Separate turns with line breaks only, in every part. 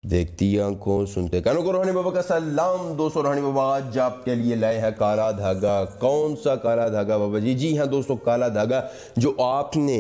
देखती आंखों सुनते कानों को रोहानी बाबा का सलाम। दोस्तों, रोहानी बाबा आज आपके लिए लाए हैं काला धागा। कौन सा काला धागा बाबा जी? जी हाँ दोस्तों, काला धागा जो आपने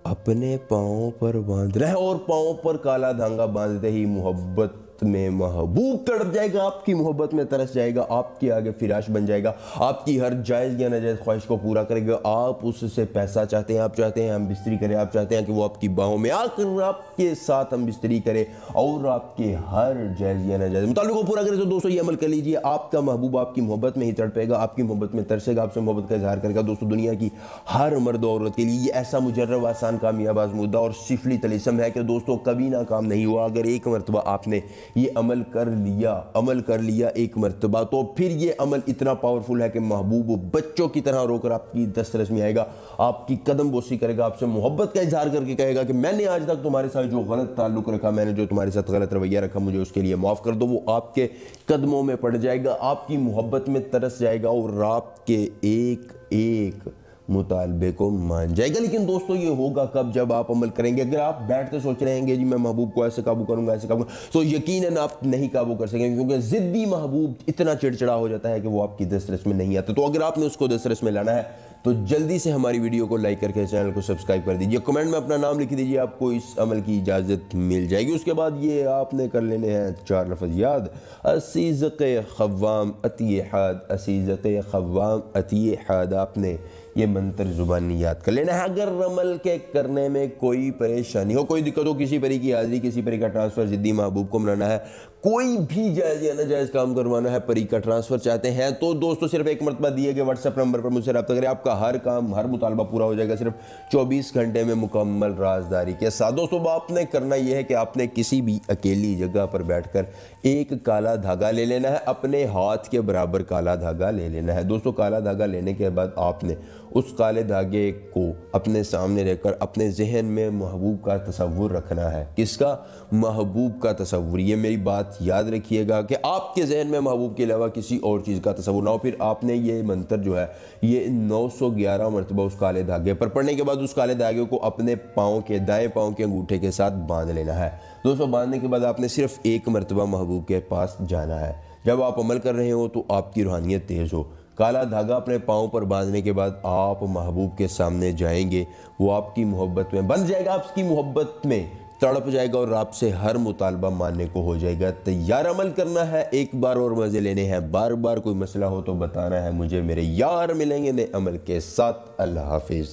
अपने पाँव पर बांधना है और पाँव पर काला धागा बांधते ही मोहब्बत में महबूब तड़प जाएगा, आपकी मोहब्बत में तरस जाएगा, आपके आगे फिराश बन जाएगा, आपकी हर जायज़ या नाजायज़ ख्वाहिश को पूरा करेगा। आप उससे पैसा चाहते हैं, आप चाहते हैं हम बिस्तरी करें, आप चाहते हैं कि वो आपकी बाहों में आकर आपके साथ हम बिस्तरी करें और आपके हर जायज़ या नाजायज़ मुताल्लिक़ को पूरा करें। तो दोस्तों ये अमल कर लीजिए, आपका महबूब आपकी मोहब्बत में ही तड़पेगा, आपकी मोहब्बत में तरसेगा, आपसे मोहब्बत का इजहार करेगा। दोस्तों, दुनिया की हर मर्द औरत के लिए ये ऐसा मुजर्रब आसान कामयाब आज़मूदा और सिफली तलिस्म है कि दोस्तों कभी नाकाम नहीं हुआ। अगर एक मरतबा आपने ये अमल कर लिया एक मरतबा, तो फिर ये अमल इतना पावरफुल है कि महबूब बच्चों की तरह रोकर आपकी दस्तरस में आएगा, आपकी कदम बोसी करेगा, आपसे मोहब्बत का इजहार करके कहेगा कि मैंने आज तक तुम्हारे साथ जो गलत ताल्लुक रखा, मैंने जो तुम्हारे साथ गलत रवैया रखा, मुझे उसके लिए माफ़ कर दो। वो आपके कदमों में पड़ जाएगा, आपकी मोहब्बत में तरस जाएगा और आपके एक एक मुतालबे को मान जाएगा। लेकिन दोस्तों ये होगा कब? जब आप अमल करेंगे। अगर आप बैठते सोच रहेंगे जी मैं महबूब को ऐसे काबू करूंगा, ऐसे काबू, तो यकीनन आप नहीं काबू कर सकेंगे, क्योंकि जिद्दी महबूब इतना चिड़चिड़ा हो जाता है कि वो आपकी दस्तरस में नहीं आता। तो अगर आपने उसको दस्तरस में लाना है तो जल्दी से हमारी वीडियो को लाइक करके चैनल को सब्सक्राइब कर दीजिए, कमेंट में अपना नाम लिख दीजिए, आपको इस अमल की इजाज़त मिल जाएगी। उसके बाद ये आपने कर लेने हैं 4 लफ्ज़ याद। असीज़क़े ख़व्वाम अतिय हाद, असीज़क़े ख़व्वाम अतिय हाद। आपने ये मंत्र ज़ुबानी याद कर लेना है। अगर अमल के करने में कोई परेशानी हो, कोई दिक्कत हो, किसी परी की हाज़िरी, किसी परी का ट्रांसफ़र, ज़िद्दी महबूब को मनाना है, कोई भी जायज़ या नाजायज़ काम करवाना है, परी का ट्रांसफ़र चाहते हैं, तो दोस्तों सिर्फ एक मरतबा दिए गए व्हाट्सएप नंबर पर मुझसे रब्ता करें। आपका हर काम, हर मुतालबा पूरा हो जाएगा सिर्फ 24 घंटे में मुकम्मल राजदारी के साथ। दोस्तों आपने करना यह है कि आपने किसी भी अकेली जगह पर बैठकर एक काला धागा ले लेना है, अपने हाथ के बराबर काला धागा ले लेना है। दोस्तों काला धागा लेने के बाद आपने उस काले धागे को अपने सामने रखकर अपने जहन में महबूब का तसव्वुर रखना है। किसका? महबूब का तसव्वुर। ये मेरी बात याद रखिएगा कि आपके जहन में महबूब के अलावा किसी और चीज़ का तसव्वुर ना हो। फिर आपने ये मंत्र जो है ये 911 मरतबा उस काले धागे पर पढ़ने के बाद उस काले धागे को अपने पाँव के, दाएं पाँव के अंगूठे के साथ बांध लेना है। दोस्तों बांधने के बाद आपने सिर्फ एक मरतबा महबूब के पास जाना है। जब आप अमल कर रहे हो तो आपकी रूहानियत तेज़ हो। काला धागा अपने पाँव पर बांधने के बाद आप महबूब के सामने जाएंगे, वो आपकी मोहब्बत में बंध जाएगा, आपकी मोहब्बत में तड़प जाएगा और आपसे हर मुतालबा मानने को हो जाएगा। तैयार? अमल करना है, एक बार और मज़े लेने हैं, बार बार कोई मसला हो तो बताना है मुझे। मेरे यार मिलेंगे नए अमल के साथ। अल्लाह हाफिज़।